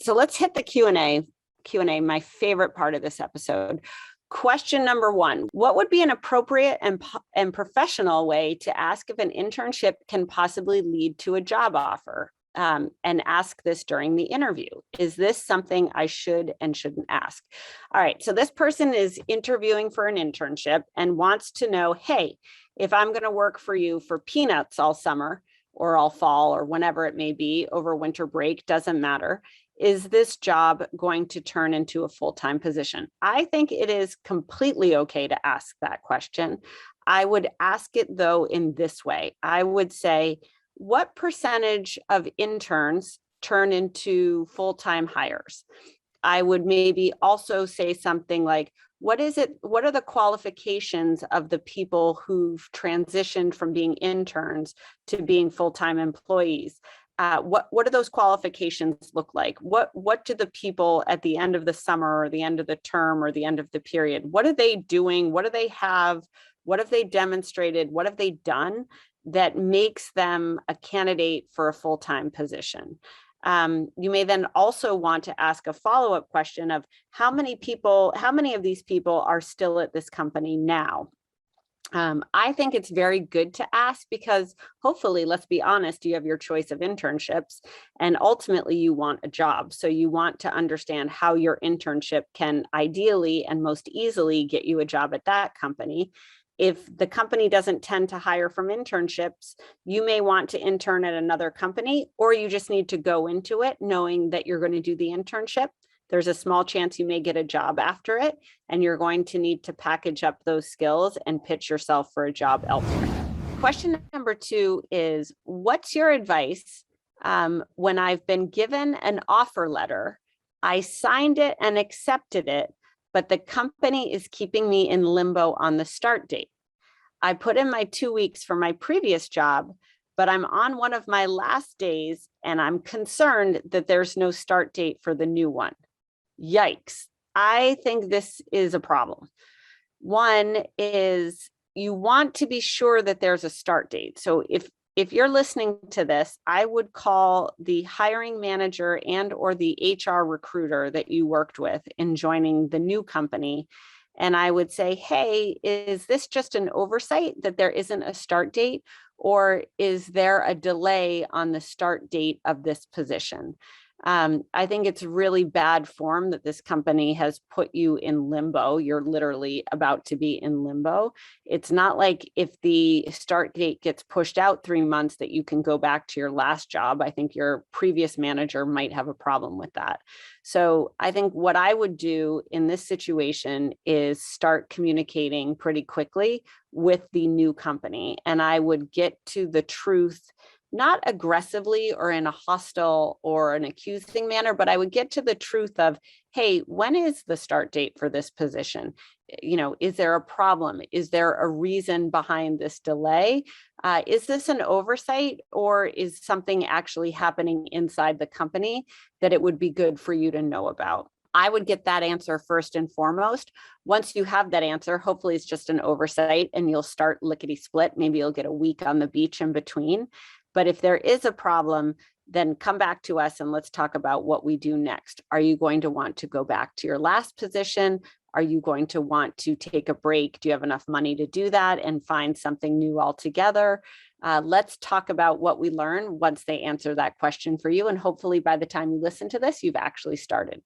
so let's hit the Q&A, my favorite part of this episode. Question number one, what would be an appropriate and professional way to ask if an internship can possibly lead to a job offer? And ask this during the interview. Is this something I should and shouldn't ask? All right, so this person is interviewing for an internship and wants to know, hey, if I'm going to work for you for peanuts all summer or all fall or whenever it may be over winter break, doesn't matter. Is this job going to turn into a full-time position? I think it is completely okay to ask that question. I would ask it though in this way. I would say, what percentage of interns turn into full-time hires? I would maybe also say something like, what are the qualifications of the people who've transitioned from being interns to being full-time employees? What do those qualifications look like? What do the people at the end of the summer or the end of the term or the end of the period, what are they doing? What do they have? What have they demonstrated? What have they done that makes them a candidate for a full-time position? You may then also want to ask a follow-up question of how many of these people are still at this company now? I think it's very good to ask because hopefully, let's be honest, you have your choice of internships and ultimately you want a job. So you want to understand how your internship can ideally and most easily get you a job at that company. If the company doesn't tend to hire from internships, you may want to intern at another company, or you just need to go into it knowing that you're going to do the internship. There's a small chance you may get a job after it, and you're going to need to package up those skills and pitch yourself for a job elsewhere. Question number two is, what's your advice when I've been given an offer letter, I signed it and accepted it, but the company is keeping me in limbo on the start date? I put in my 2 weeks for my previous job, but I'm on one of my last days and I'm concerned that there's no start date for the new one. Yikes. I think this is a problem. One is you want to be sure that there's a start date. So if you're listening to this, I would call the hiring manager and or the HR recruiter that you worked with in joining the new company. And I would say, hey, is this just an oversight that there isn't a start date, or is there a delay on the start date of this position? I think it's really bad form that this company has put you in limbo. You're literally about to be in limbo. It's not like if the start date gets pushed out 3 months that you can go back to your last job. I think your previous manager might have a problem with that. So I think what I would do in this situation is start communicating pretty quickly with the new company. And I would get to the truth, not aggressively or in a hostile or an accusing manner, but I would get to the truth of, hey, when is the start date for this position? Is there a problem? Is there a reason behind this delay? Is this an oversight, or is something actually happening inside the company that it would be good for you to know about? I would get that answer first and foremost. Once you have that answer, hopefully it's just an oversight and you'll start lickety split. Maybe you'll get a week on the beach in between. But if there is a problem, then come back to us and let's talk about what we do next. Are you going to want to go back to your last position? Are you going to want to take a break? Do you have enough money to do that and find something new altogether? Let's talk about what we learn once they answer that question for you. And hopefully by the time you listen to this, you've actually started.